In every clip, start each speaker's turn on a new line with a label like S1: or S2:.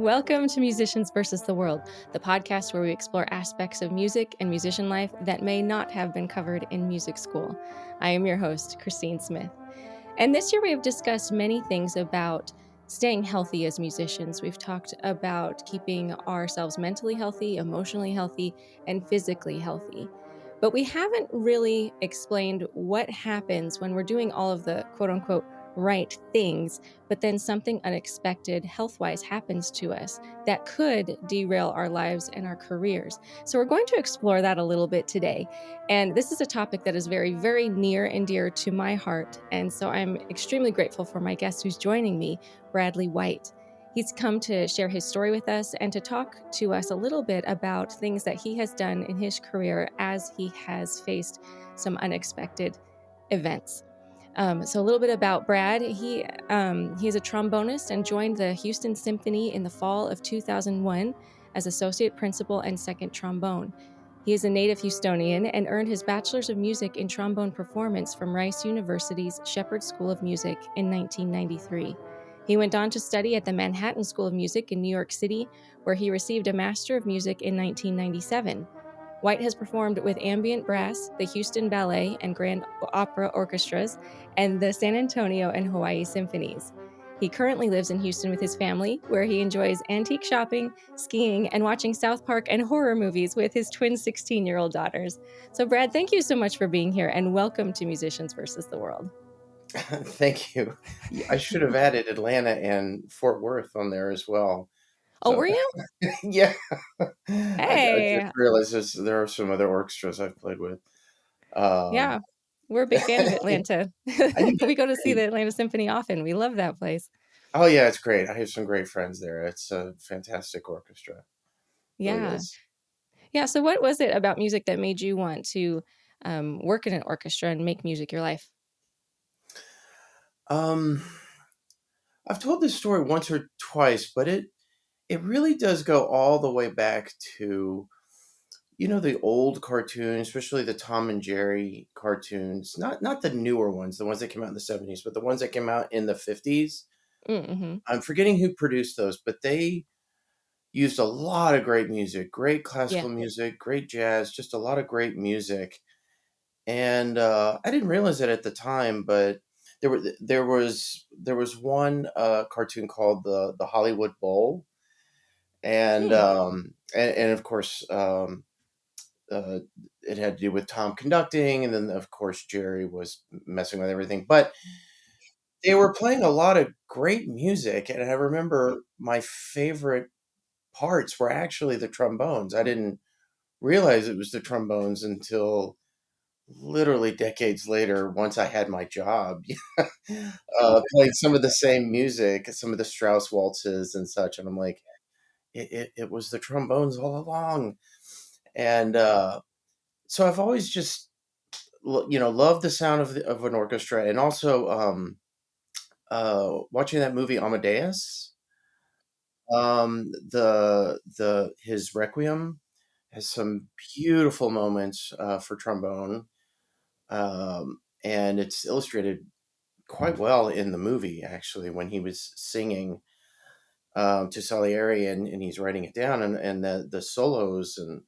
S1: Welcome to Musicians versus the World, the podcast where we explore aspects of music and musician life that may not have been covered in music school. I am your host, Christine Smith. And this year we have discussed many things about staying healthy as musicians. We've talked about keeping ourselves mentally healthy, emotionally healthy, and physically healthy. But we haven't really explained what happens when we're doing all of the quote unquote right things, but then something unexpected health-wise happens to us that could derail our lives and our careers. So we're going to explore that a little bit today. And this is a topic that is very, very near and dear to my heart. And so I'm extremely grateful for my guest who's joining me, Bradley White. He's come to share his story with us and to talk to us a little bit about things that he has done in his career as he has faced some unexpected events. So a little bit about Brad. He is a trombonist and joined the Houston Symphony in the fall of 2001 as associate principal and second trombone. He is a native Houstonian and earned his bachelor's of music in trombone performance from Rice University's Shepherd School of Music in 1993. He went on to study at the Manhattan School of Music in New York City, where he received a Master of Music in 1997. White has performed with ambient brass, the Houston Ballet and Grand Opera Orchestras, and the San Antonio and Hawaii Symphonies. He currently lives in Houston with his family, where he enjoys antique shopping, skiing, and watching South Park and horror movies with his twin 16-year-old daughters. So, Brad, thank you so much for being here, and welcome to Musicians versus the World.
S2: Thank you. I should have added Atlanta and Fort Worth on there as well.
S1: Oh,
S2: So,
S1: were you?
S2: yeah, I just
S1: Hey.
S2: realized there are some other orchestras I've played with.
S1: Yeah,
S2: Um,
S1: we're a big fan of Atlanta.
S2: I think
S1: We go to
S2: it's
S1: see
S2: great.
S1: the Atlanta Symphony often. We love that place.
S2: Oh yeah, it's great. I have some great friends there. It's a fantastic orchestra. It really
S1: Yeah.
S2: is.
S1: Yeah. So, what was it about music that made you want to work in an orchestra and make music your life?
S2: Um, I've told this story once or twice, but it really does go all the way back to the old cartoons, especially the Tom and Jerry cartoons, not the newer ones, the ones that came out in the 70s, but the ones that came out in the 50s.
S1: Mm-hmm.
S2: I'm forgetting who produced those, but they used a lot of great music, great
S1: Yeah.
S2: classical music, great jazz, just a lot of great music. And I didn't realize it at the time, but there was one cartoon called the Hollywood Bowl, and
S1: Hmm.
S2: and of course uh, it had to do with Tom conducting, and then of course Jerry was messing with everything. But they were playing a lot of great music, and I remember my favorite parts were actually the trombones. I didn't realize it was the trombones until literally decades later, once I had my job, playing some of the same music, some of the Strauss waltzes and such, and I'm like, it was the trombones all along. And so I've always just love the sound of an orchestra, and also watching that movie Amadeus. The his Requiem has some beautiful moments for trombone, and it's illustrated quite well in the movie. Actually, when he was singing to Salieri, and he's writing it down, and the solos and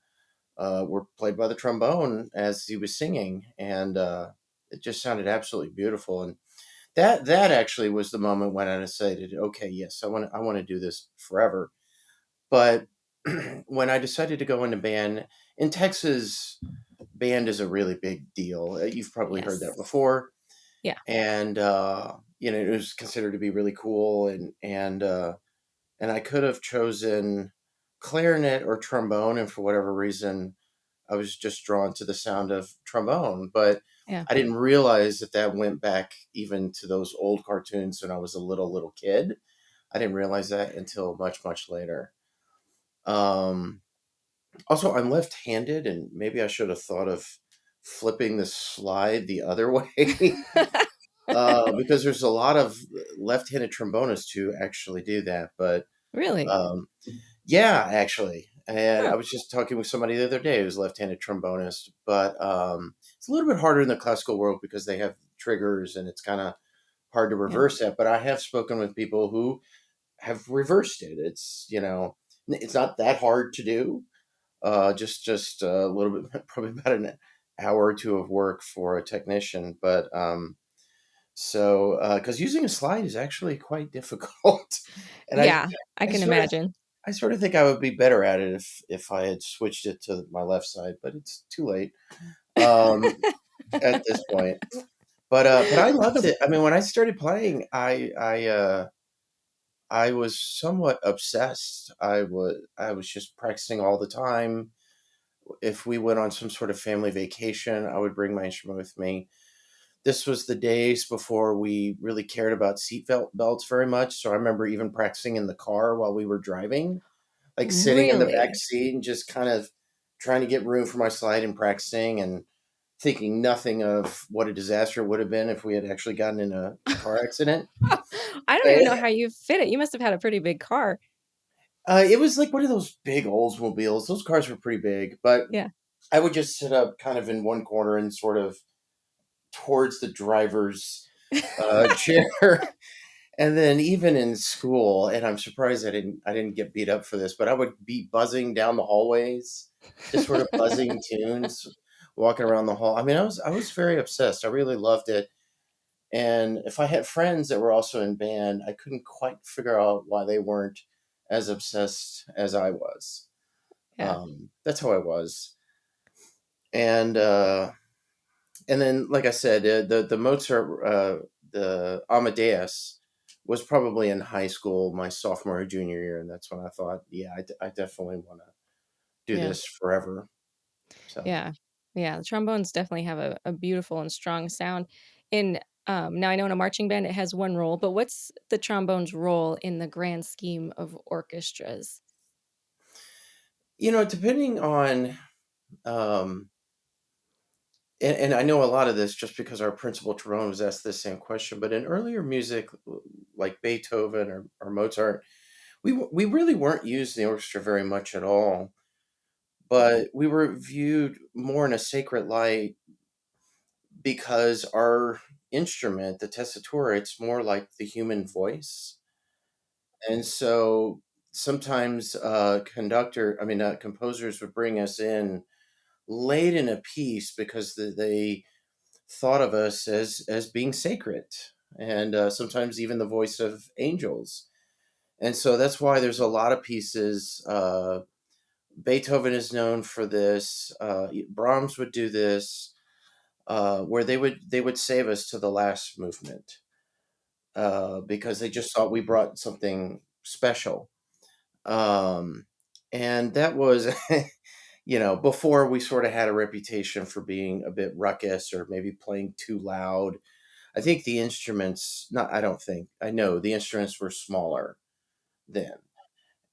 S2: were played by the trombone as he was singing, and it just sounded absolutely beautiful. And that actually was the moment when I decided, okay, yes, I want to do this forever. But when I decided to go into band in Texas, band is a really big deal. You've probably heard that
S1: Yes.
S2: before,
S1: Yeah.
S2: and it was considered to be really cool, and I could have chosen clarinet or trombone, and for whatever reason, I was just drawn to the sound of trombone, but
S1: Yeah.
S2: I didn't realize that went back even to those old cartoons when I was a little kid. I didn't realize that until much, much later. Um, Also, I'm left-handed, and maybe I should have thought of flipping the slide the other way, because there's a lot of left-handed trombonists who actually do that. But
S1: Really?
S2: um, yeah, actually. And
S1: Huh.
S2: I was just talking with somebody the other day who's left-handed trombonist, but it's a little bit harder in the classical world because they have triggers and it's kind of hard to
S1: Yeah.
S2: reverse that. But I have spoken with people who have reversed it. It's not that hard to do. Just a little bit, probably about an hour or two of work for a technician. But so because using a slide is actually quite difficult, and
S1: Yeah, I
S2: I
S1: can
S2: sort of
S1: imagine.
S2: I sort of think I would be better at it if I had switched it to my left side, but it's too late at this point. But I loved it. I mean, when I started playing, I was somewhat obsessed. I was just practicing all the time. If we went on some sort of family vacation, I would bring my instrument with me. This was the days before we really cared about seatbelt belts very much. So I remember even practicing in the car while we were driving, like sitting in the back
S1: Really?
S2: seat and just kind of trying to get room for my slide and practicing and thinking nothing of what a disaster it would have been if we had actually gotten in a car accident.
S1: I don't even know how you fit it. You must have had a pretty big car.
S2: It was like one of those big Oldsmobiles. Those cars were pretty big, but
S1: Yeah.
S2: I would just sit up kind of in one corner and sort of towards the driver's chair. And then even in school, and I'm surprised I didn't get beat up for this, but I would be buzzing down the hallways, just sort of buzzing tunes, walking around the hall. I mean, I was very obsessed. I really loved it. And if I had friends that were also in band, I couldn't quite figure out why they weren't as obsessed as I was.
S1: Yeah.
S2: That's how I was. And and then, like I said, the Mozart, the Amadeus was probably in high school, my sophomore or junior year, and that's when I thought, yeah, I definitely want to do
S1: Yeah.
S2: this forever. So,
S1: Yeah. Yeah, the trombones definitely have a beautiful and strong sound. In Now I know in a marching band it has one role, but what's the trombone's role in the grand scheme of orchestras?
S2: depending on, um, and I know a lot of this just because our principal trombone was asked the same question, but in earlier music, like Beethoven or Mozart, we really weren't used in the orchestra very much at all, but we were viewed more in a sacred light because our instrument, the tessitura, it's more like the human voice. And so sometimes composers would bring us in late in a piece because they thought of us as being sacred, and sometimes even the voice of angels. And so that's why there's a lot of pieces. Beethoven is known for this. Brahms would do this, where they would save us to the last movement, because they just thought we brought something special. Um, and that was, before we sort of had a reputation for being a bit ruckus or maybe playing too loud. I think the instruments, not, I don't think, I know the instruments were smaller then.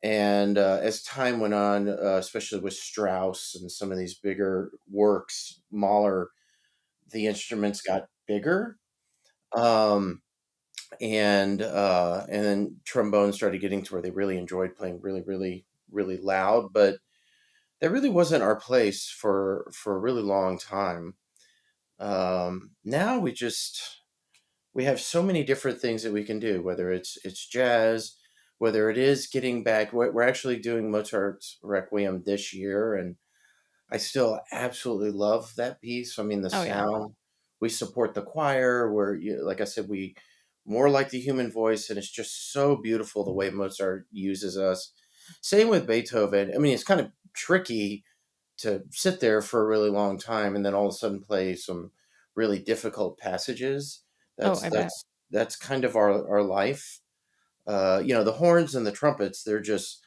S2: And as time went on, especially with Strauss and some of these bigger works, Mahler, the instruments got bigger. Um, and then trombone started getting to where they really enjoyed playing really, really, really loud, but that really wasn't our place for a really long time. Now we have so many different things that we can do, whether it's jazz, whether it is getting back. We're actually doing Mozart's Requiem this year, and I still absolutely love that piece. I mean, the
S1: Oh yeah.
S2: sound. We support the choir. Like I said, we more like the human voice, and it's just so beautiful the way Mozart uses us. Same with Beethoven. I mean, it's kind of tricky to sit there for a really long time and then all of a sudden play some really difficult passages.
S1: Oh,
S2: That's
S1: I bet.
S2: that's that's kind of our life. The horns and the trumpets, they're just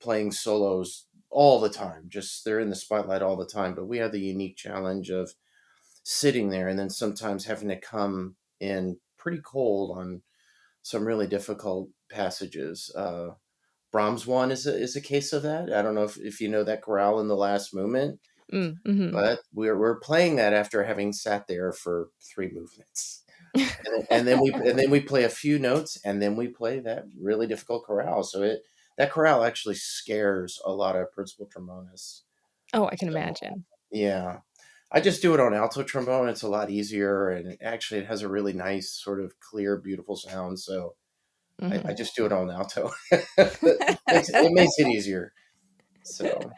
S2: playing solos all the time. Just they're in the spotlight all the time. But we have the unique challenge of sitting there and then sometimes having to come in pretty cold on some really difficult passages. Brahms one is a case of that. I don't know if you know that chorale in the last movement,
S1: Mhm.
S2: but we're playing that after having sat there for 3 movements. And then we play a few notes, and then we play that really difficult chorale. So that chorale actually scares a lot of principal trombonists.
S1: Oh, I can
S2: So,
S1: imagine.
S2: yeah. I just do it on alto trombone. It's a lot easier, and actually it has a really nice sort of clear, beautiful sound. So, I
S1: Mhm.
S2: just do it on alto. It makes it easier. So,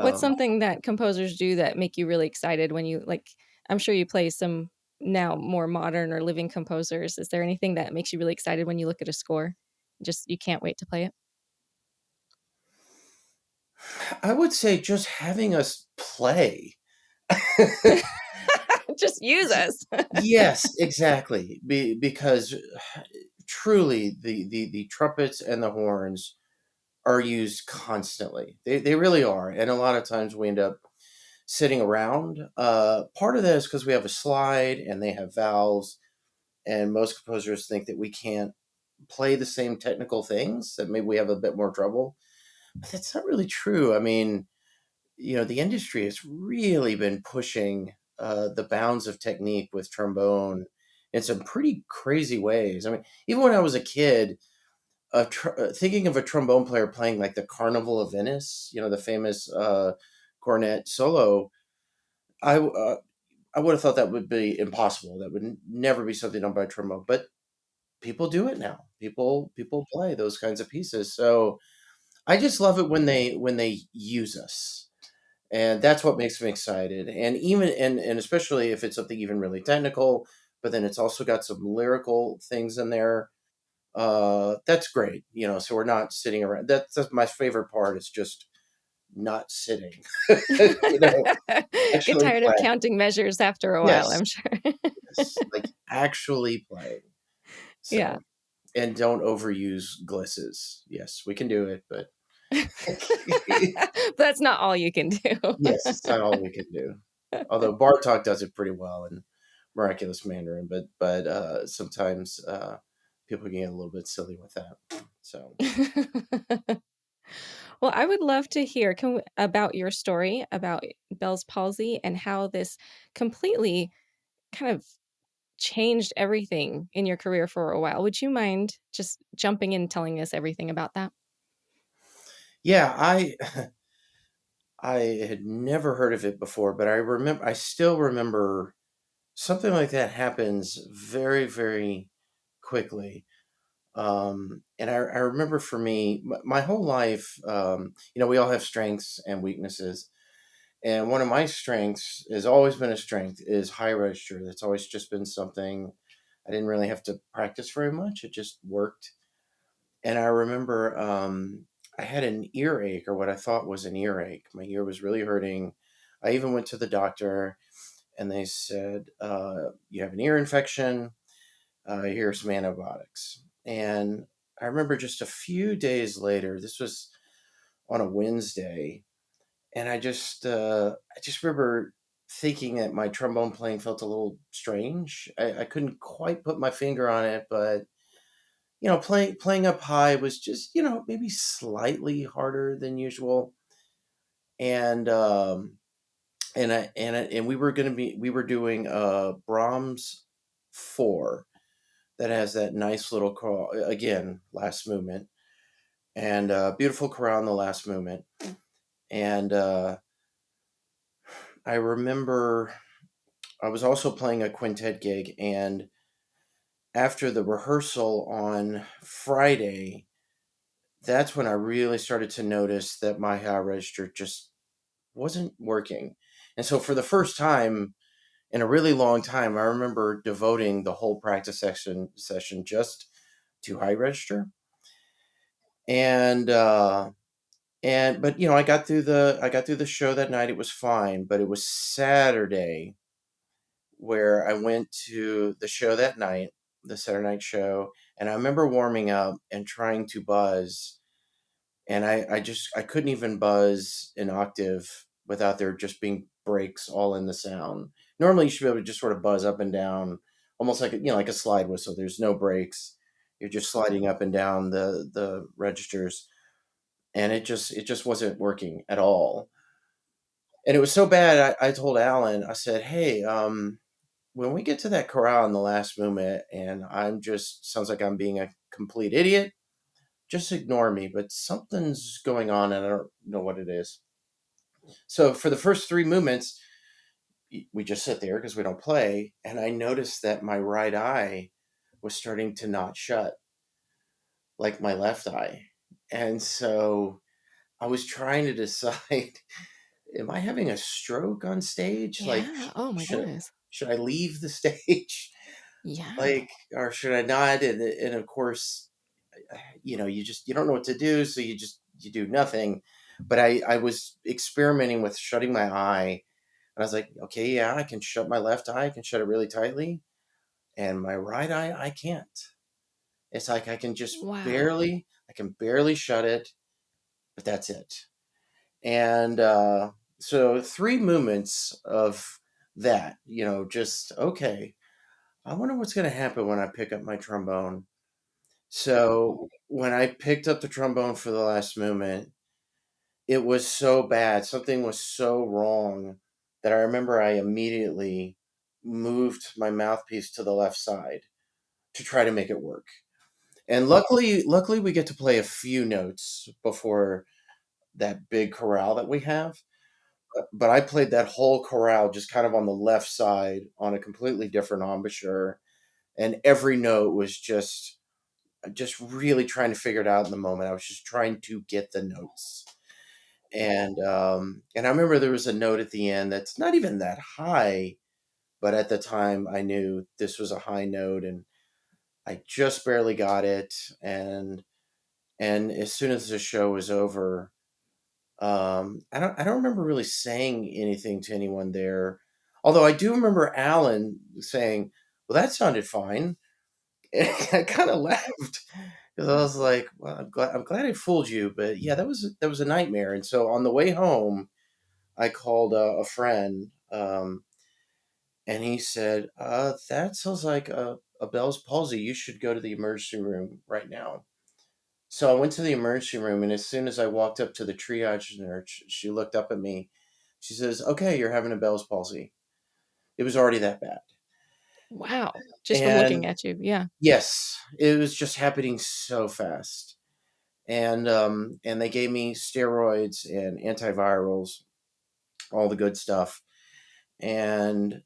S1: What's
S2: um,
S1: something that composers do that make you really excited when you like I'm sure you play some now more modern or living composers. Is there anything that makes you really excited when you look at a score? Just you can't wait to play
S2: I would say just having us play.
S1: it? Just use us.
S2: Yes, exactly. Because truly, the trumpets and the horns are used constantly. They really are, and a lot of times we end up sitting around. Part of that is because we have a slide and they have valves, and most composers think that we can't play the same technical things, that maybe we have a bit more trouble. But that's not really true. I mean, the industry has really been pushing the bounds of technique with trombone in some pretty crazy ways. I mean, even when I was a kid, thinking of a trombone player playing like the Carnival of Venice, the famous cornet solo, I I would have thought that would be impossible. That would never be something done by a trombone. But people do it now. People play those kinds of pieces. So I just love it when they use us, and that's what makes me excited. And even and especially if it's something even really technical, but then it's also got some lyrical things in there. That's great. So we're not sitting around. That's my favorite part. Is just not sitting.
S1: Get
S2: Actually
S1: tired of
S2: playing.
S1: counting measures after a while,
S2: Yes,
S1: I'm sure.
S2: yes, like actually playing.
S1: Yeah.
S2: So, and don't overuse glisses. Yes, we can do it, but
S1: That's not all you can do.
S2: yes, it's not all we can do. Although Bartok does it pretty well in Miraculous Mandarin, but sometimes people can get a little bit silly with that. So
S1: Well, I would love to hear about your story about Bell's palsy and how this completely kind of changed everything in your career for a while. Would you mind just jumping in and telling us everything about that?
S2: yeah, I had never heard of it before, but I still remember something like that happens very, very quickly. And I remember for me, my whole life, we all have strengths and weaknesses. And one of my strengths has always been a strength is high register. That's always just been something I didn't really have to practice very much. It just worked. And I remember I had an earache or what I thought was an earache. My ear was really hurting. I even went to the doctor and they said, you have an ear infection. Here's some antibiotics. And I remember just a few days later, this was on a Wednesday, and I just remember thinking that my trombone playing felt a little strange. I couldn't quite put my finger on it, but playing up high was just maybe slightly harder than usual. And we were doing Brahms 4 that has that nice little again last movement, and beautiful chorale in the last movement. And I remember I was also playing a quintet gig, and after the rehearsal on Friday, that's when I really started to notice that my high register just wasn't working. And so for the first time in a really long time, I remember devoting the whole practice session just to high register. And but I got through the show that night. It was fine, but it was Saturday where I went to the show that night, the Saturday night show, and I remember warming up and trying to buzz, and I couldn't even buzz an octave without there just being breaks all in the sound. Normally, you should be able to just sort of buzz up and down, almost like like a slide whistle. There's no breaks. You're just sliding up and down the registers, and it just wasn't working at all. And it was so bad. I told Alan. I said, "Hey, when we get to that chorale in the last movement and I'm just sounds like I'm being a complete idiot, just ignore me, but something's going on and I don't know what it is." So for the first 3 movements, we just sit there because we don't play, and I noticed that my right eye was starting to not shut. like my left eye. And so I was trying to decide, am I having a stroke on stage? Like,
S1: Yeah. Oh my
S2: should
S1: goodness.
S2: should I leave the stage?
S1: Yeah.
S2: Like, or should I not? And of course, you don't know what to do, so you do nothing. But I was experimenting with shutting my eye, and I was like, okay, yeah, I can shut my left eye, I can shut it really tightly, and my right eye, I can't. It's like
S1: Wow.
S2: I can barely shut it, but that's it. And so 3 movements of that, just okay. I wonder what's going to happen when I pick up my trombone. So when I picked up the trombone for the last movement, it was so bad. Something was so wrong that I remember I immediately moved my mouthpiece to the left side to try to make it work. And luckily we get to play a few notes before that big chorale that we have. But I played that whole chorale just kind of on the left side on a completely different embouchure, and every note was just really trying to figure it out in the moment. I was just trying to get the notes. And I remember there was a note at the end that's not even that high, but at the time I knew this was a high note, and I just barely got it. And as soon as the show was over, I don't remember really saying anything to anyone there. Although I do remember Alan saying, "Well, that sounded fine." And I kind of laughed because I was like, "Well, I'm glad I fooled you, but yeah, that was a nightmare." And so on the way home, I called a friend, and he said, "That sounds like a Bell's palsy. You should go to the emergency room right now." So I went to the emergency room, and as soon as I walked up to the triage nurse, she looked up at me. She says, "Okay, you're having a Bell's palsy." It was already that bad,
S1: Wow. Just from looking
S2: and
S1: at you. Yeah.
S2: yes, it was just happening so fast. And they gave me steroids and antivirals, all the good stuff. And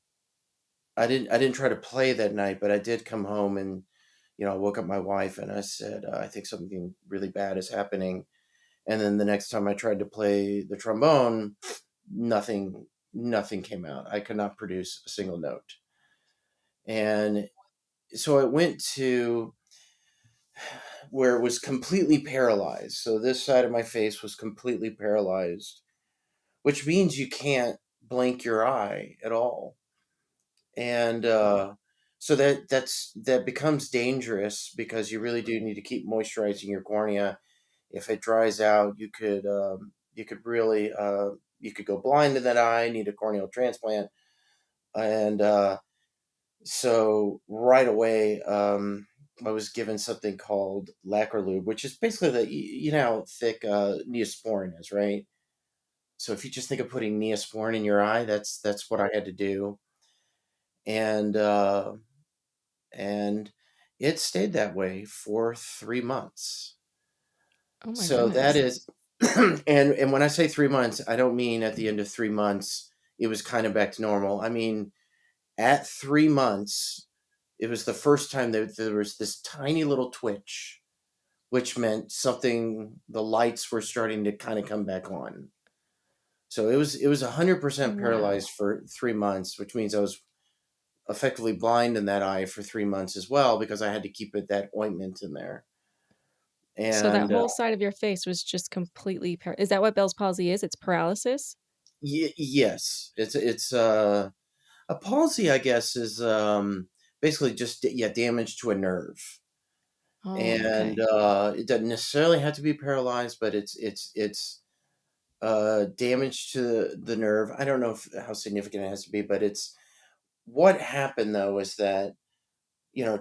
S2: I didn't try to play that night, but I did come home and I woke up my wife and I said, I think something really bad is happening. And then the next time I tried to play the trombone, nothing came out. I could not produce a single note. And so I went to where it was completely paralyzed. So this side of my face was completely paralyzed, which means you can't blink your eye at all. And so that becomes dangerous because you really do need to keep moisturizing your cornea. If it dries out, you could really you could go blind in that eye, need a corneal transplant. And so right away, I was given something called Lacrolube, which is basically how thick Neosporin is, right? So if you just think of putting Neosporin in your eye, that's what I had to do. And uh, and it stayed that way for 3 months.
S1: Oh my
S2: So that
S1: goodness.
S2: is, and when I say 3 months, I don't mean at the end of 3 months it was kind of back to normal. I mean at 3 months, it was the first time that there was this tiny little twitch, which meant something. The lights were starting to kind of come back on. So it was 100%
S1: Wow.
S2: paralyzed for 3 months, which means I was effectively blind in that eye for 3 months as well because I had to keep that ointment in there.
S1: So that
S2: And
S1: whole side of your face was just completely is that what Bell's palsy is? It's paralysis?
S2: yes, it's a palsy, I guess, is basically just damage to a nerve,
S1: Oh,
S2: and
S1: okay.
S2: it doesn't necessarily have to be paralyzed, but it's damage to the nerve. I don't know how significant it has to be, but it's what happened though is that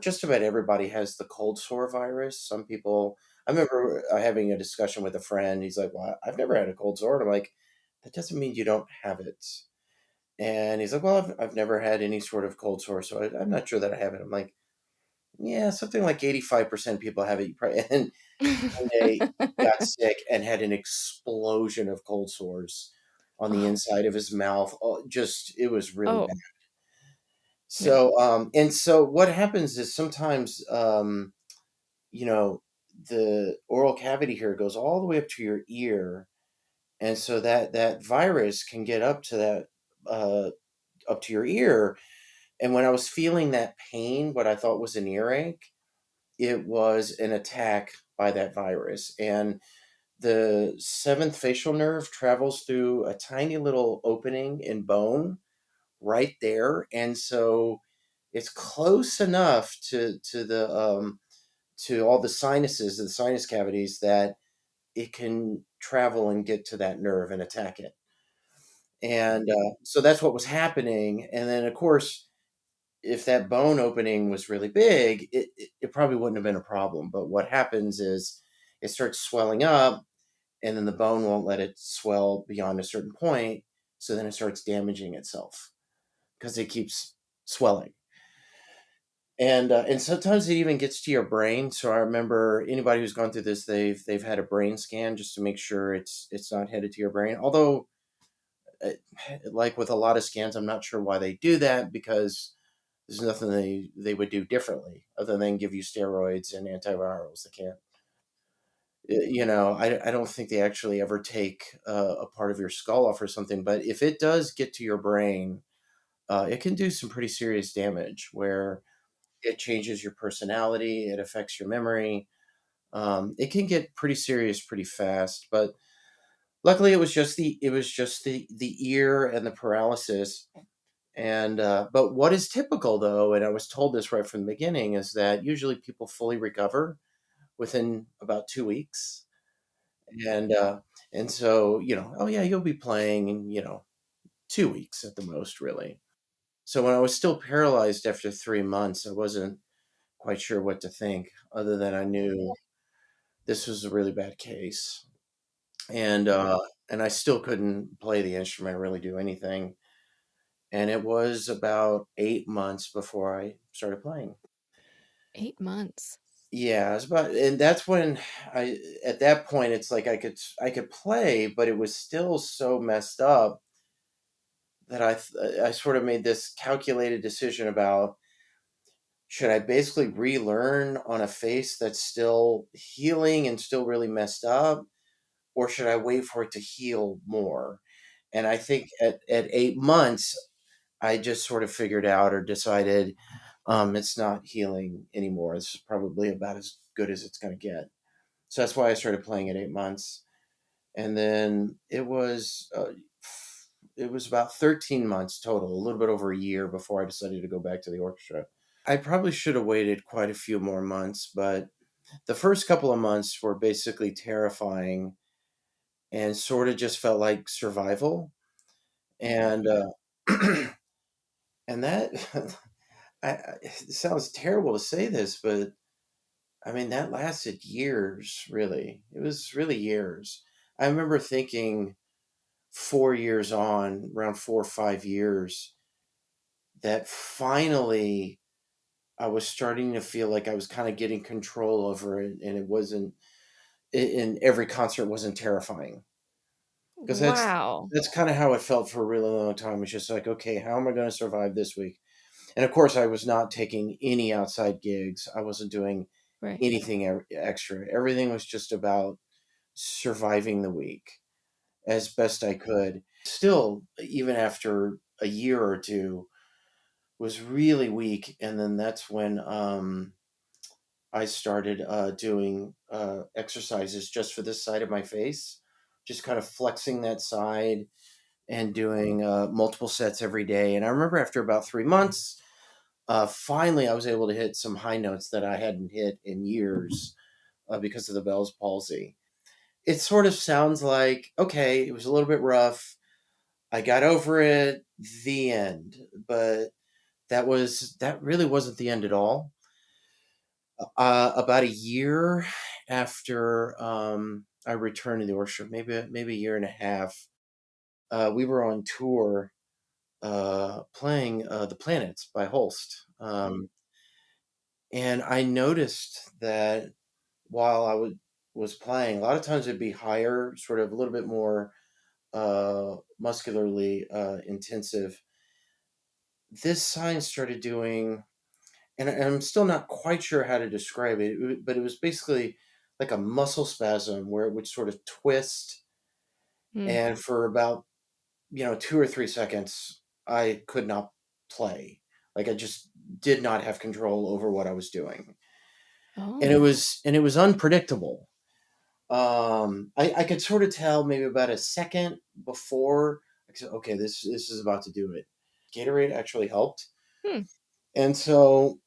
S2: just about everybody has the cold sore virus. Some people, I remember having a discussion with a friend. He's like, "Well, I've never had a cold sore." And I'm like, "That doesn't mean you don't have it." And he's like, "Well, I've never had any sort of cold sore, so I'm not sure that I have it." I'm like, "Yeah, something like 85% people have it." You probably, and one day he got sick and had an explosion of cold sores on the
S1: Oh,
S2: inside of his mouth. Oh, just, it was really bad.
S1: oh, yeah.
S2: So what happens is sometimes, you know, the oral cavity here goes all the way up to your ear, and so that virus can get up to that up to your ear. And when I was feeling that pain, what I thought was an earache, it was an attack by that virus. And the seventh facial nerve travels through a tiny little opening in bone right there, and so it's close enough to all the sinuses, the sinus cavities, that it can travel and get to that nerve and attack it. And so that's what was happening. And then, of course, if that bone opening was really big, it probably wouldn't have been a problem. But what happens is it starts swelling up, and then the bone won't let it swell beyond a certain point. So then it starts damaging itself because it keeps swelling. And sometimes it even gets to your brain. So I remember anybody who's gone through this, they've had a brain scan just to make sure it's not headed to your brain. Although, uh, like with a lot of scans, I'm not sure why they do that, because there's nothing they would do differently other than give you steroids and antivirals. They can't, I don't think they actually ever take a part of your skull off or something. But if it does get to your brain, it can do some pretty serious damage where it changes your personality, it affects your memory. It can get pretty serious pretty fast, but luckily it was just the ear and the paralysis. And but what is typical, though, and I was told this right from the beginning, is that usually people fully recover within about 2 weeks. And so, oh yeah, you'll be playing in 2 weeks at the most, really. So when I was still paralyzed after 3 months, I wasn't quite sure what to think, other than I knew this was a really bad case. And and I still couldn't play the instrument, really do anything. And it was about 8 months before I started playing.
S1: 8 months.
S2: Yeah, it was about, and that's when I at that point it's like I could play, but it was still so messed up that I sort of made this calculated decision about, should I basically relearn on a face that's still healing and still really messed up, or should I wait for it to heal more? And I think at 8 months, I just sort of figured out or decided, it's not healing anymore. This is probably about as good as it's going to get. So that's why I started playing at 8 months. And then it was about 13 months total, a little bit over a year before I decided to go back to the orchestra. I probably should have waited quite a few more months, but the first couple of months were basically terrifying and sort of just felt like survival. And and that it sounds terrible to say this, but I mean that lasted years. Really, it was really years. I remember thinking 4 years on, around 4 or 5 years, that finally I was starting to feel like I was kind of getting control over it, and it wasn't. And every concert wasn't terrifying, because
S1: Wow.
S2: that's kind of how it felt for a really long time. It's just like, okay, how am I going to survive this week? And of course, I was not taking any outside gigs. I wasn't doing
S1: Right.
S2: anything extra. Everything was just about surviving the week as best I could. Still, even after a year or two, was really weak. And then that's when I started doing exercises just for this side of my face, just kind of flexing that side and doing multiple sets every day. And I remember after about 3 months, finally I was able to hit some high notes that I hadn't hit in years because of the Bell's palsy. It sort of sounds like, okay, it was a little bit rough. I got over it, the end. But that really wasn't the end at all. About a year after I returned to the orchestra, maybe a year and a half, we were on tour playing "The Planets" by Holst, and I noticed that while was playing, a lot of times it'd be higher, sort of a little bit more muscularly intensive. This sign started doing, and I'm still not quite sure how to describe it, but it was basically like a muscle spasm where it would sort of twist,
S1: Mm.
S2: and for about 2 or 3 seconds, I could not play. Like I just did not have control over what I was doing, and it
S1: Oh.
S2: was and it was unpredictable. I could sort of tell maybe about a second before. I said, okay, this is about to do it. Gatorade actually helped,
S1: Hmm.
S2: and so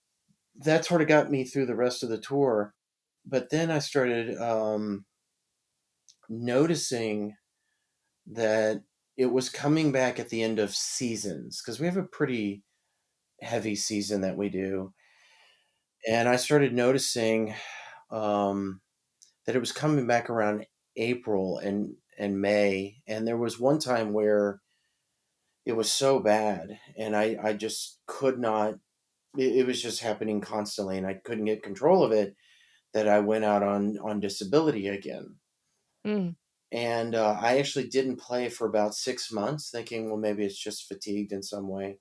S2: that sort of got me through the rest of the tour. But then I started noticing that it was coming back at the end of seasons because we have a pretty heavy season that we do, and I started noticing um, that it was coming back around April and May, and there was one time where it was so bad, and I just could not. It was just happening constantly, and I couldn't get control of it. That I went out on disability again,
S1: Mm.
S2: and I actually didn't play for about 6 months, thinking, well, maybe it's just fatigued in some way.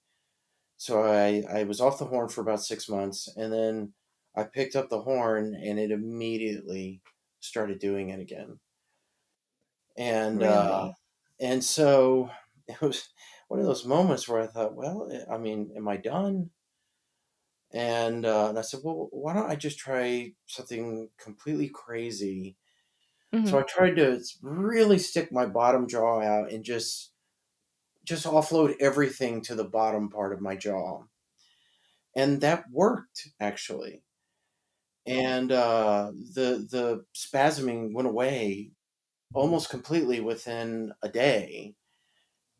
S2: So I was off the horn for about 6 months, and then I picked up the horn, and it immediately started doing it again. And
S1: Really?
S2: and so it was one of those moments where I thought, well, I mean, am I done? And I said, well, why don't I just try something completely crazy? So
S1: Mhm.
S2: I tried to really stick my bottom jaw out and just offload everything to the bottom part of my jaw, and that worked actually. And the spasming went away almost completely within a day.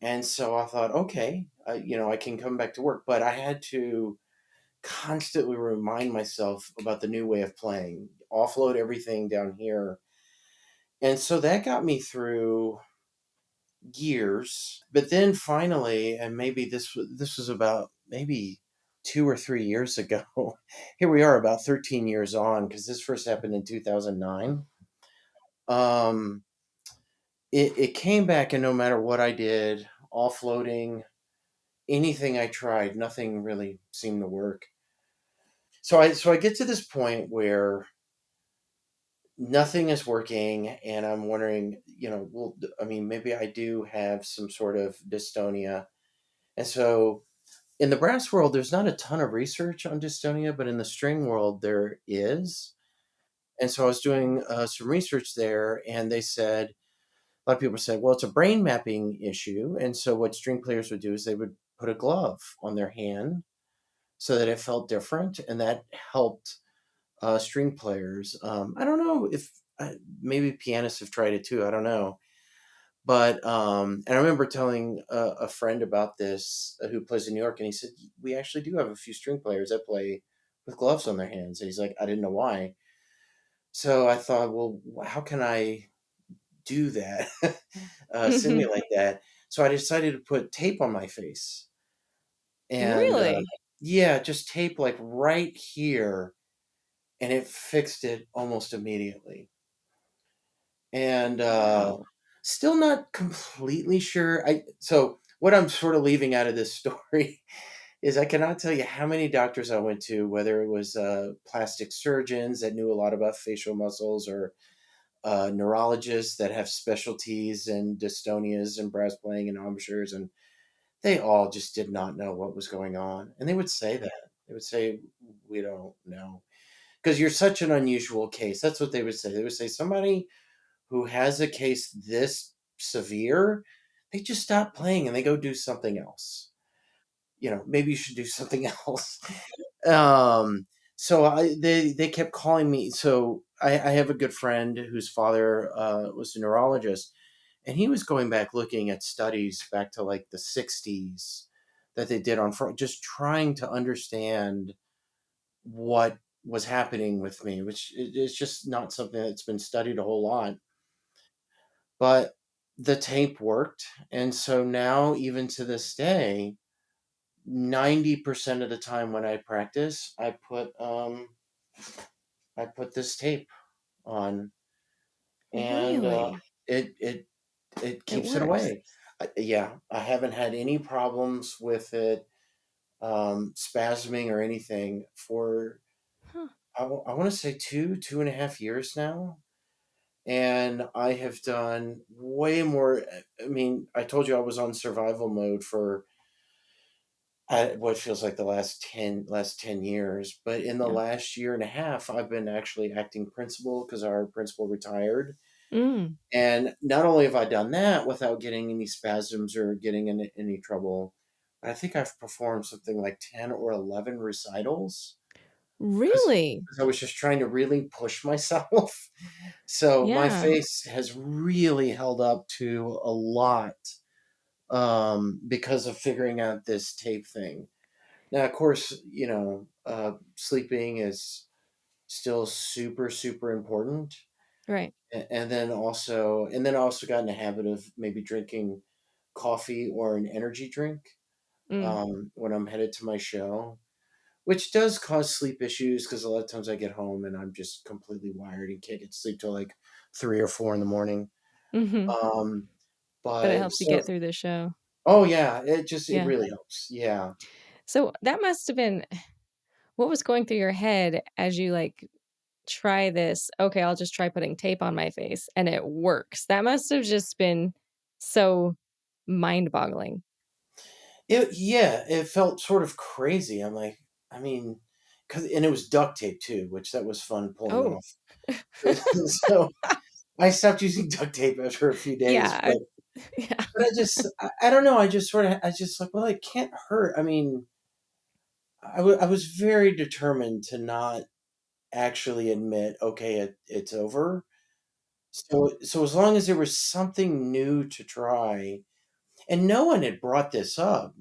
S2: And so I thought, okay, I can come back to work, but I had to constantly remind myself about the new way of playing, offload everything down here. And so that got me through years. But then finally, and maybe this was about maybe 2 or 3 years ago. Here we are, about 13 years on, because this first happened in 2009. Um, it came back, and no matter what I did, offloading anything I tried, nothing really seemed to work. So I get to this point where nothing is working, and I'm wondering, well, I mean, maybe I do have some sort of dystonia. And so in the brass world, there's not a ton of research on dystonia, but in the string world, there is. And so I was doing some research there, and they said, a lot of people said, well, it's a brain mapping issue. And so what string players would do is they would put a glove on their hand so that it felt different, and that helped string players. I don't know if maybe pianists have tried it too. I don't know. But and I remember telling a friend about this who plays in New York, and he said we actually do have a few string players that play with gloves on their hands. And he's like, I didn't know why. So I thought, well, how can I do that, simulate that? So I decided to put tape on my face, and
S1: Really?
S2: yeah, just tape like right here, and it fixed it almost immediately. And
S1: Wow.
S2: still not completely sure. I So what I'm sort of leaving out of this story is I cannot tell you how many doctors I went to, whether it was plastic surgeons that knew a lot about facial muscles, or neurologists that have specialties in dystonias and brass playing and embouchures, and they all just did not know what was going on. And they would say that. They would say, we don't know. Because you're such an unusual case. That's what they would say. They would say, somebody who has a case this severe, they just stop playing and they go do something else. Maybe you should do something else. Um, so they kept calling me. So I have a good friend whose father was a neurologist, and he was going back looking at studies back to like the 60s that they did on just trying to understand what was happening with me, which is just not something that's been studied a whole lot. But the tape worked, and so now, even to this day, 90% of the time when I practice, I put this tape on, and
S1: Really?
S2: it it it
S1: It
S2: keeps it
S1: works.
S2: away. Yeah, I haven't had any problems with it spasming or anything for,
S1: Huh.
S2: I want to say 2.5 years now. and I have done way more. I mean, I told you I was on survival mode for what feels like the last 10 years, but in the
S1: Yeah.
S2: last year and a half, I've been actually acting principal because our principal retired.
S1: Mm.
S2: And not only have I done that without getting any spasms or getting in any trouble, but I think I've performed something like 10 or 11 recitals because
S1: Really?
S2: I was just trying to really push myself. So my
S1: Yeah.
S2: face has really held up to a lot, because of figuring out this tape thing. Now, of course, sleeping is still super, super important.
S1: Right.
S2: And then also got in the habit of maybe drinking coffee or an energy drink,
S1: Mm.
S2: when I'm headed to my show, which does cause sleep issues because a lot of times I get home and I'm just completely wired and can't get to sleep till like 3 or 4 in the morning.
S1: Mhm.
S2: Um,
S1: But it
S2: but
S1: helps you
S2: so,
S1: get through the show.
S2: oh yeah, it
S1: Yeah.
S2: really helps. Yeah.
S1: So that must have been what was going through your head as you, like, try this, "Okay, I'll just try putting tape on my face," and it works. That must have just been so mind-boggling.
S2: It felt sort of crazy. I'm like, I mean, and it was duct tape too, which that was fun pulling
S1: Oh.
S2: off. So I stopped using duct tape after a few days,
S1: Yeah,
S2: but
S1: yeah.
S2: I don't know. I just like, well, it can't hurt. I mean, I was very determined to not actually admit, okay, it's over. So as long as there was something new to try, and no one had brought this up,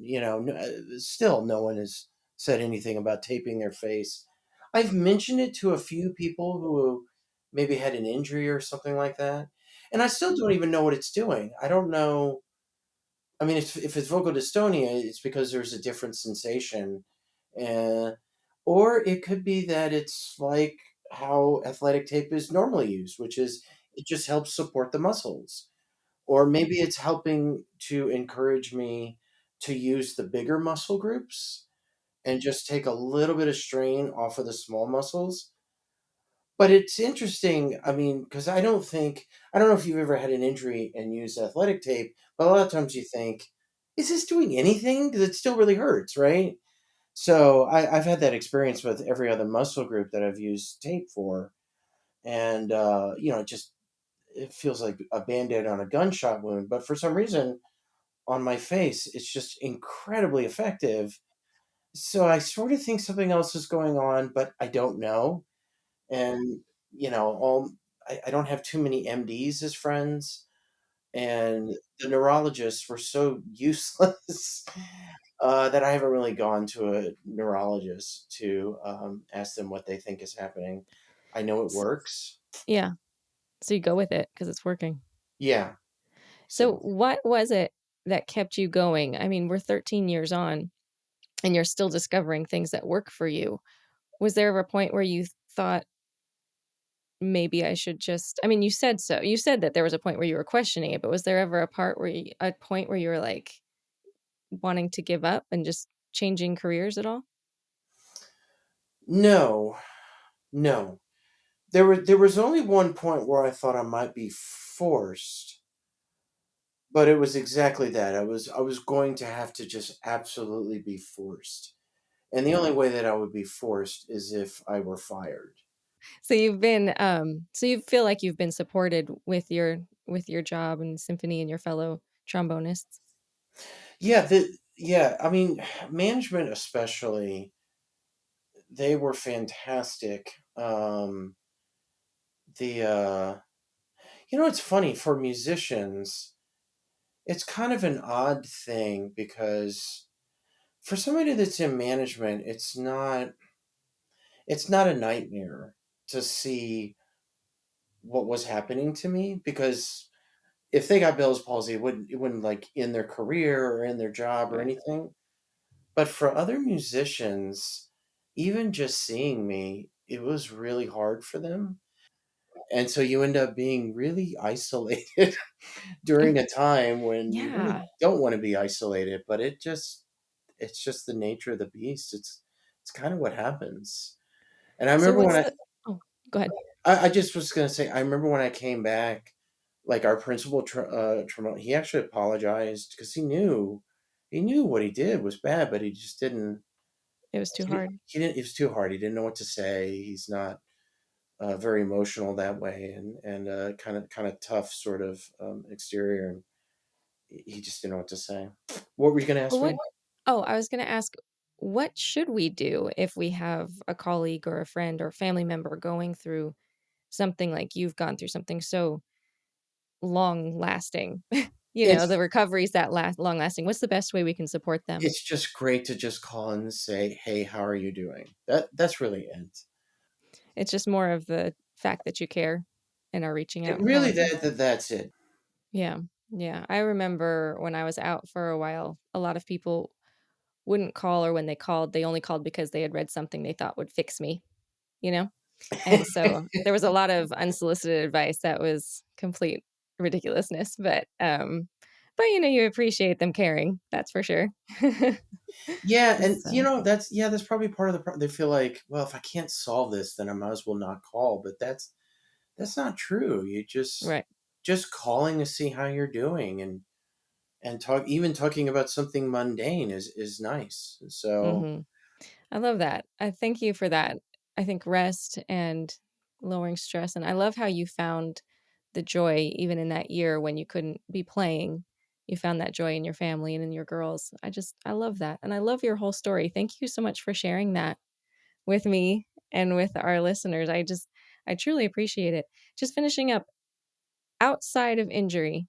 S2: still no one has said anything about taping their face. I've mentioned it to a few people who maybe had an injury or something like that, and I still don't even know what it's doing. I don't know. I mean, if it's vocal dystonia, it's because there's a different sensation, and or it could be that it's like how athletic tape is normally used, which is it just helps support the muscles. Or maybe it's helping to encourage me to use the bigger muscle groups and just take a little bit of strain off of the small muscles. But it's interesting, I mean, because I don't know if you've ever had an injury and used athletic tape, but a lot of times you think, "Is this doing anything? Because it still really hurts, right?" So I've had that experience with every other muscle group that I've used tape for, and, it feels like a Band-Aid on a gunshot wound, but for some reason, on my face, it's just incredibly effective. So I sort of think something else is going on, but I don't know. And, you know, all I don't have too many MDs as friends, and the neurologists were so useless, that I haven't really gone to a neurologist to, ask them what they think is happening. I know it
S1: S
S2: works.
S1: yeah, so you go with it because it's working.
S2: Yeah.
S1: So
S2: So
S1: what was it that kept you going? I mean, we're 13 years on, and you're still discovering things that work for you. Was there ever a point where you thought, "Maybe I should just" I mean, you said so. You said that there was a point where you were questioning it, but was there ever a point where you were, like, wanting to give up and just changing careers at all?
S2: no, no. There was only one point where I thought I might be forced, but it was exactly that. I was going to have to just absolutely be forced. And the only way that I would be forced is if I were fired.
S1: So you feel like you've been supported with your job and symphony and your fellow trombonists?
S2: Yeah, I mean, management especially, they were fantastic. The it's funny for musicians, it's kind of an odd thing because for somebody that's in management, it's not a nightmare to see what was happening to me because if they got Bell's palsy, it wouldn't like in their career or in their job or
S1: Right.
S2: anything. But for other musicians, even just seeing me, it was really hard for them. And so you end up being really isolated during a time when you really
S1: Yeah.
S2: don't want to be isolated, but it's just the nature of the beast. It's kind of what happens. And I
S1: So
S2: remember when
S1: what's
S2: I
S1: the Oh, go ahead.
S2: I just was gonna say, I remember when I came back, like, our principal, he actually apologized because he knew what he did was bad, but he just didn't
S1: It was too hard.
S2: he didn't it was too hard. He didn't know what to say. He's not, very emotional that way, and, kinda tough sort of, exterior, and he just didn't know what to say. What were you gonna
S1: Well,
S2: ask
S1: what
S2: me?
S1: Oh, I was gonna ask, what should we do if we have a colleague or a friend or family member going through something like you've gone through, something so long lasting? The
S2: It's
S1: recovery's that long lasting. What's the best way we can support them?
S2: it's just great to just call and say, "Hey, how are you doing?" That's really it.
S1: It's just more of the fact that you care and are reaching
S2: It
S1: out and
S2: really
S1: calling.
S2: that's it.
S1: Yeah. Yeah. I remember when I was out for a while, a lot of people wouldn't call, or when they called, they only called because they had read something they thought would fix me, you know? And so there was a lot of unsolicited advice that was complete ridiculousness, but you appreciate them caring, that's for sure.
S2: Yeah, and,
S1: So,
S2: that's probably part of the they feel like, "Well, if I can't solve this, then I might as well not call," but that's not true. You
S1: right.
S2: just calling to see how you're doing, and talking about something mundane is nice. So,
S1: Mhm. I love that. I thank you for that. I think rest and lowering stress, and I love how you found the joy even in that year when you couldn't be playing. You found that joy in your family and in your girls. I love that. And I love your whole story. Thank you so much for sharing that with me and with our listeners. I truly appreciate it. Just finishing up, outside of injury,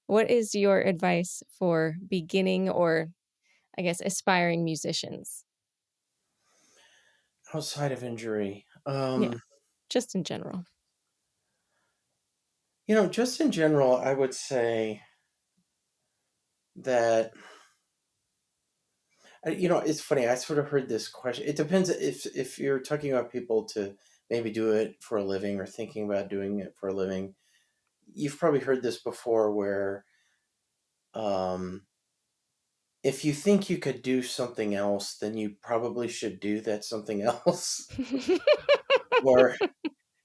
S1: what is your advice for beginning, or I guess aspiring musicians?
S2: outside of injury,
S1: Yeah, just in general.
S2: just in general, I would say that it's funny. I sort of heard this question. It depends if you're talking about people to maybe do it for a living or thinking about doing it for a living. You've probably heard this before, where um, if you think you could do something else, then you probably should do that something else. Or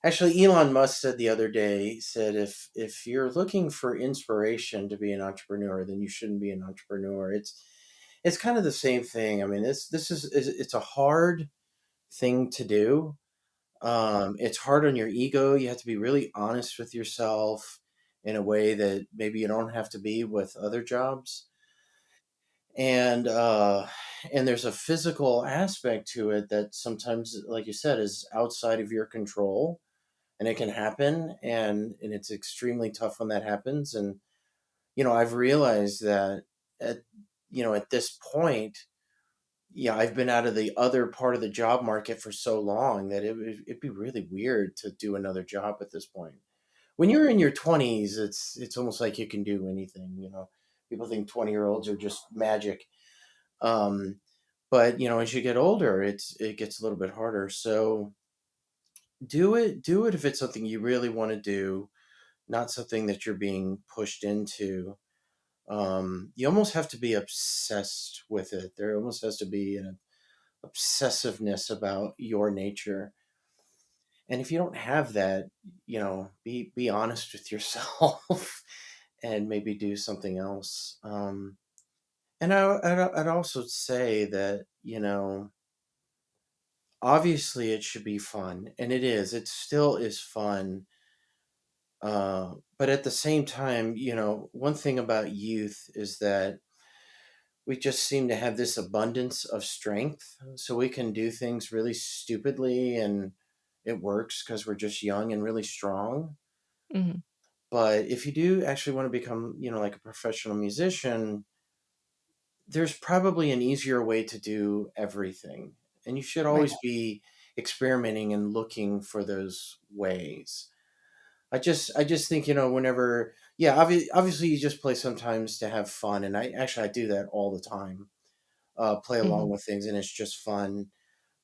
S2: actually, Elon Musk said the other day, he said, if you're looking for inspiration to be an entrepreneur, then you shouldn't be an entrepreneur. It's kind of the same thing. I mean, it's a hard thing to do. It's hard on your ego. You have to be really honest with yourself in a way that maybe you don't have to be with other jobs. And there's a physical aspect to it that sometimes, like you said, is outside of your control, and it can happen, and it's extremely tough when that happens. And I've realized that at at this point, yeah, I've been out of the other part of the job market for so long that it'd be really weird to do another job at this point. When you're in your 20s, it's almost like you can do anything. People think 20-year-olds are just magic. um, but as you get older, it gets a little bit harder. So do it if it's something you really want to do, not something that you're being pushed into. You almost have to be obsessed with it. There almost has to be an obsessiveness about your nature. And if you don't have that, be honest with yourself and maybe do something else. And I'd also say that, obviously it should be fun, and it is. It still is fun. But at the same time, one thing about youth is that we just seem to have this abundance of strength. So we can do things really stupidly, and it works because we're just young and really strong.
S1: Mhm.
S2: But if you do actually want to become, like a professional musician, there's probably an easier way to do everything. And you should
S1: Right.
S2: always be experimenting and looking for those ways. I just think, whenever, yeah, obviously you just play sometimes to have fun, and I do that all the time. Play along
S1: Mhm.
S2: with things, and it's just fun.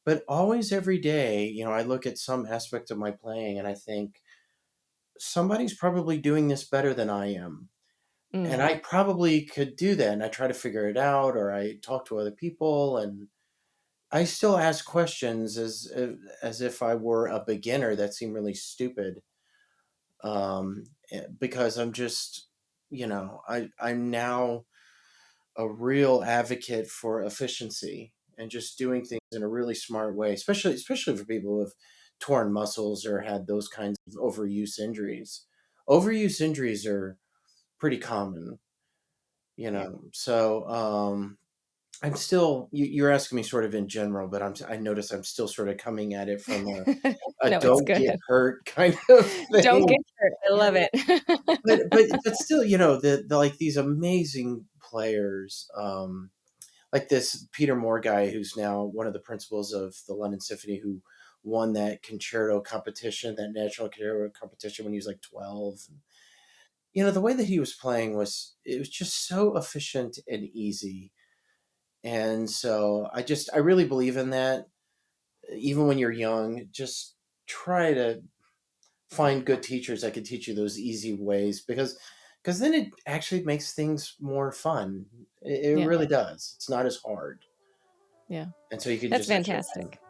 S2: But always, every day, I look at some aspect of my playing, and I think somebody's probably doing this better than I am, and
S1: Mm.
S2: I probably could do that. And I try to figure it out, or I talk to other people, and I still ask questions as if I were a beginner that seem really stupid, because I'm just, I'm now a real advocate for efficiency and just doing things in a really smart way, especially for people who have torn muscles or had those kinds of overuse injuries. Overuse injuries are pretty common,
S1: Yeah.
S2: So I'm still you're asking me sort of in general, but I notice I'm still sort of coming at it from a
S1: No, it's
S2: don't
S1: good.
S2: get hurt kind of
S1: Don't
S2: thing.
S1: get hurt. I love it.
S2: But still, the like these amazing players, like this Peter Moore guy who's now one of the principals of the London Symphony, who won that concerto competition, that national concerto competition when he was like 12. The way that he was playing was just so efficient and easy. And so I really believe in that. Even when you're young, just try to find good teachers that can teach you those easy ways, because then it actually makes things more fun. It
S1: Yeah.
S2: really does. It's not as hard.
S1: Yeah.
S2: And so you can
S1: That's
S2: just actually have fun.
S1: fantastic.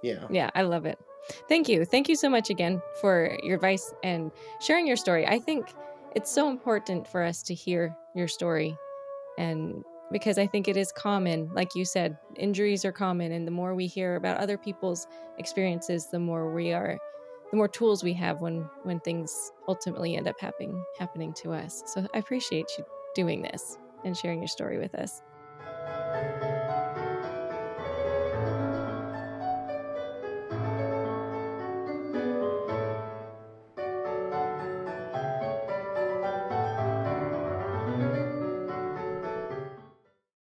S2: Yeah.
S1: Yeah, I love it. Thank you. Thank you so much again for your advice and sharing your story. I think it's so important for us to hear your story, and because I think it is common, like you said, injuries are common, and the more we hear about other people's experiences, the more tools we have when things ultimately end up happening to us. So I appreciate you doing this and sharing your story with us.